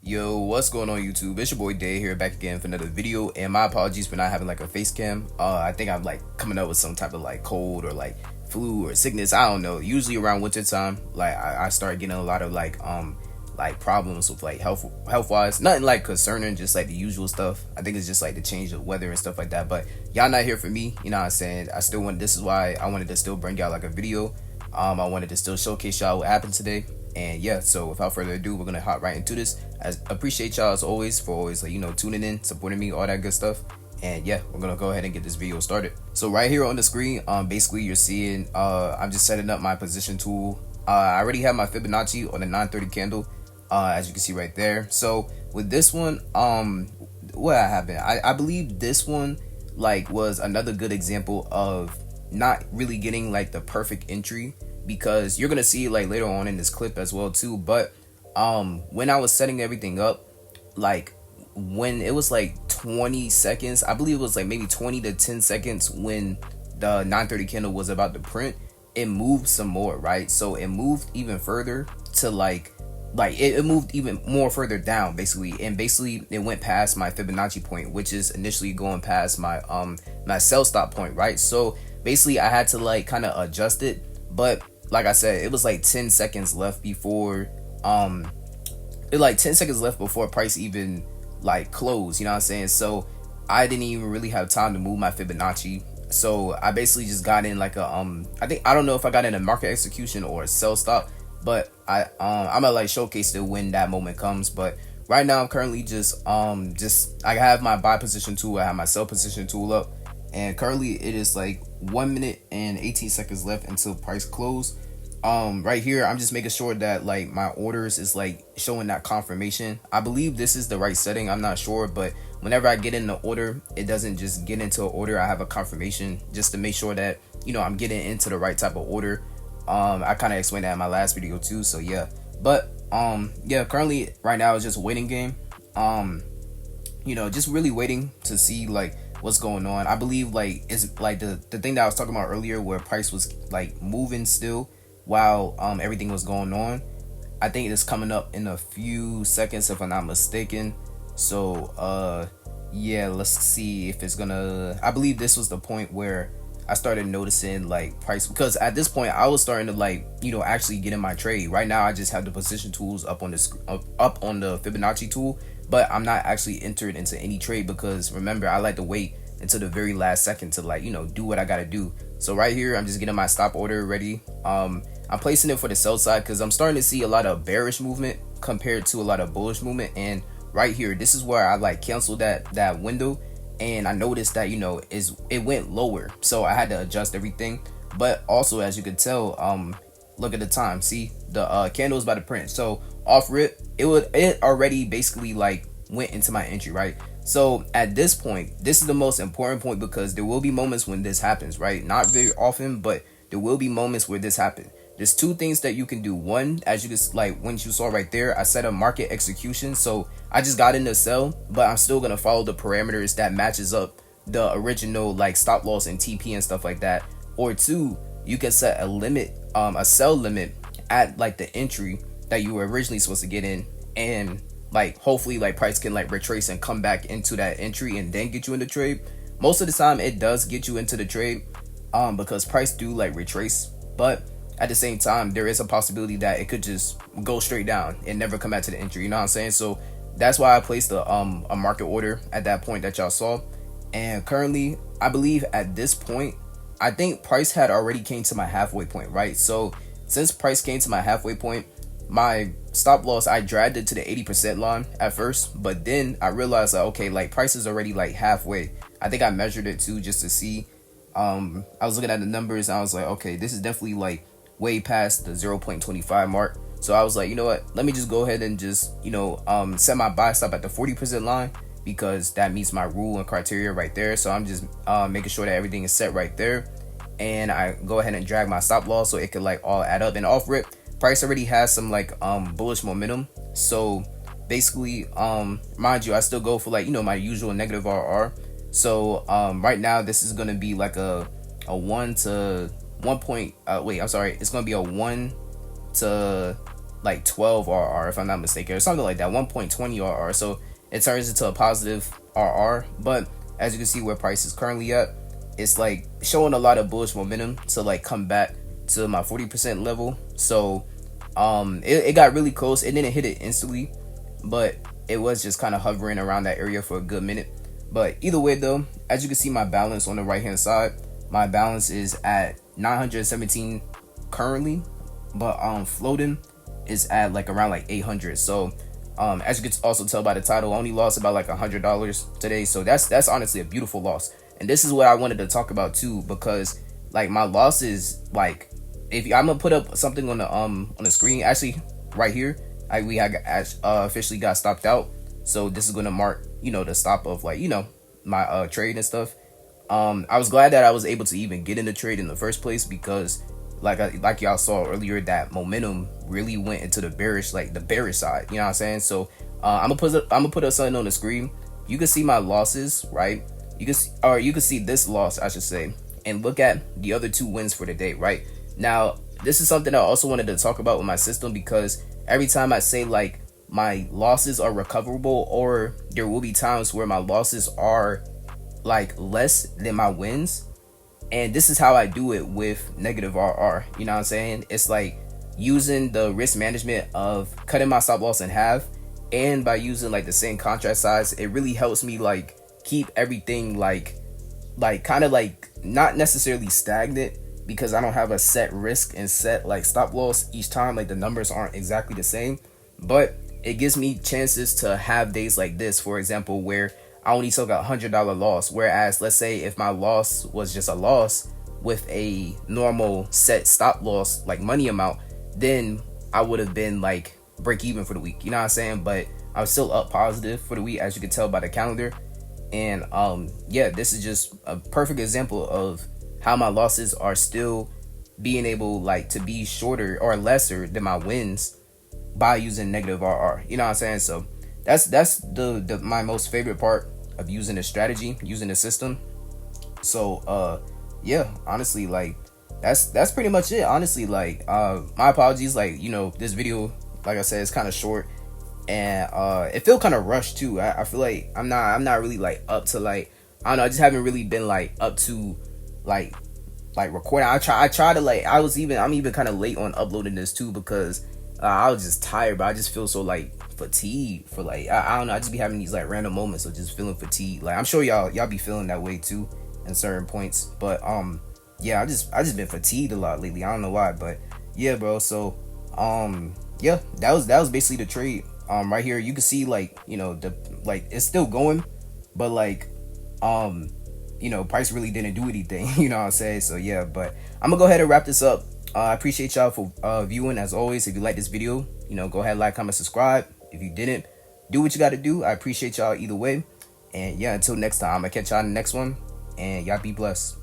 Yo, what's going on YouTube? It's your boy Day here, back again for another video, and my apologies for not having like a face cam. I think I'm like coming up with some type of like cold or like flu or sickness. I don't know. Usually around winter time, like I start getting a lot of like problems with like health wise. Nothing like concerning, just like the usual stuff. I think it's just like the change of weather and stuff like that. But y'all not here for me, you know what I'm saying? This is why I wanted to still bring y'all like a video. I wanted to still showcase y'all what happened today. And yeah, so without further ado, we're gonna hop right into this. I appreciate y'all as always for always like tuning in, supporting me, all that good stuff. And yeah, we're gonna go ahead and get this video started. So right here on the screen, basically you're seeing I'm just setting up my position tool. I already have my Fibonacci on the 930 candle, as you can see right there. So with this one, what happened? I believe this one like was another good example of not really getting like the perfect entry, because you're gonna see like later on in this clip as well too. But when I was setting everything up, like when it was like 20 seconds, I believe it was like maybe 20 to 10 seconds when the 930 candle was about to print, it moved some more, right? So it moved even further to like it moved even more further down basically, and basically it went past my Fibonacci point, which is initially going past my my sell stop point, right? So basically I had to like kind of adjust it. But like I said, it was like 10 seconds left before price even like closed, you know what I'm saying? So I didn't even really have time to move my Fibonacci. So I basically just got in like a I don't know if I got in a market execution or a sell stop, but I'm gonna like showcase it when that moment comes. But right now I'm currently just I have my buy position tool, I have my sell position tool up, and currently it is like 1 minute and 18 seconds left until price close. Right here I'm just making sure that like my orders is like showing that confirmation. I believe this is the right setting, I'm not sure, but whenever I get in the order, it doesn't just get into an order, I have a confirmation just to make sure that I'm getting into the right type of order. I kind of explained that in my last video too, so yeah. But yeah, currently right now it's just waiting game. Just really waiting to see like what's going on. I believe like it's like the thing that I was talking about earlier, where price was like moving still while everything was going on. I think it's coming up in a few seconds if I'm not mistaken. So yeah, let's see if it's gonna, I believe this was the point where I started noticing like price, because at this point I was starting to like actually get in my trade. Right now I just have the position tools up on the up on the Fibonacci tool, but I'm not actually entered into any trade, because remember, I like to wait until the very last second to like do what I gotta do. So right here I'm just getting my stop order ready. I'm placing it for the sell side because I'm starting to see a lot of bearish movement compared to a lot of bullish movement. And right here, this is where I like canceled that window, and I noticed that it went lower, so I had to adjust everything. But also, as you can tell, look at the time, see the candle is about to print. So off rip, it already basically like went into my entry, right? So at this point, this is the most important point, because there will be moments when this happens, right? Not very often, but there will be moments where this happens. There's two things that you can do. One, as you just like when you saw right there, I set a market execution, so I just got in the sell, but I'm still gonna follow the parameters that matches up the original like stop loss and TP and stuff like that. Or two, you can set a limit, a sell limit at like the entry that you were originally supposed to get in, and like hopefully like price can like retrace and come back into that entry and then get you in the trade. Most of the time it does get you into the trade, because price do like retrace, but at the same time there is a possibility that it could just go straight down and never come back to the entry, you know what I'm saying? So that's why I placed a market order at that point that y'all saw. And currently I believe at this point, I think price had already came to my halfway point, right? So since price came to my halfway point, my stop loss, I dragged it to the 80% line at first, but then I realized that okay, like price is already like halfway. I think I measured it too just to see. I was looking at the numbers and I was like, okay, this is definitely like way past the 0.25 mark. So I was like, you know what, let me just go ahead and just set my buy stop at the 40% line, because that meets my rule and criteria right there. So I'm just making sure that everything is set right there, and I go ahead and drag my stop loss so it could like all add up. And off rip, price already has some like bullish momentum. So basically, mind you, I still go for like my usual negative RR. So right now this is gonna be like a 1 to 1 point. It's gonna be a 1 to like 12 RR if I'm not mistaken, or something like that, 1.20 RR. So it turns into a positive RR. But as you can see where price is currently at, it's like showing a lot of bullish momentum to like come back to my 40% level. So it got really close. It didn't hit it instantly, but it was just kind of hovering around that area for a good minute. But either way though, as you can see my balance on the right hand side, my balance is at 917 currently, but floating is at like around like 800. So as you can also tell by the title, I only lost about like $100 today. So that's honestly a beautiful loss. And this is what I wanted to talk about too, because like my losses, like if I'm gonna put up something on the screen, actually right here, we had officially got stopped out. So this is gonna mark, you know, the stop of like, you know, my trade and stuff. I was glad that I was able to even get in the trade in the first place, because like y'all saw earlier, that momentum really went into the bearish side, you know what I'm saying? So I'm gonna put up something on the screen. You can see my losses, right? You can see this loss, I should say, and look at the other two wins for the day, right? Now this is something I also wanted to talk about with my system, because every time I say like my losses are recoverable, or there will be times where my losses are like less than my wins, and this is how I do it with negative RR, you know what I'm saying? It's like using the risk management of cutting my stop loss in half, and by using like the same contract size, it really helps me like keep everything like kind of like not necessarily stagnant, because I don't have a set risk and set like stop loss each time. Like the numbers aren't exactly the same, but it gives me chances to have days like this, for example, where I only took a $100 loss. Whereas let's say if my loss was just a loss with a normal set stop loss, like money amount, then I would have been like break even for the week, you know what I'm saying? But I was still up positive for the week, as you can tell by the calendar. And yeah, this is just a perfect example of how my losses are still being able like to be shorter or lesser than my wins by using negative RR, you know what I'm saying? So that's the my most favorite part of using the strategy, using the system. So yeah, honestly, like that's pretty much it. Honestly, like my apologies, like, you know, this video, like I said, is kind of short, and it feel kind of rushed too. I feel like I'm not really like up to like, I don't know, I just haven't really been like up to like recording. I try to like, I'm even kind of late on uploading this too, because I was just tired, but I just feel so like fatigued for like, I don't know, I just be having these like random moments of just feeling fatigued. Like I'm sure y'all be feeling that way too in certain points, but yeah, I just been fatigued a lot lately. I don't know why, but yeah, bro. So yeah, that was basically the trade. Right here you can see like, you know, the like it's still going, but like you know, price really didn't do anything, you know what I'm saying? So yeah, but I'm gonna go ahead and wrap this up. I appreciate y'all for viewing. As always, if you like this video, you know, go ahead, like, comment, subscribe. If you didn't, do what you got to do. I appreciate y'all either way. And yeah, until next time, I'm gonna catch y'all in the next one, and y'all be blessed.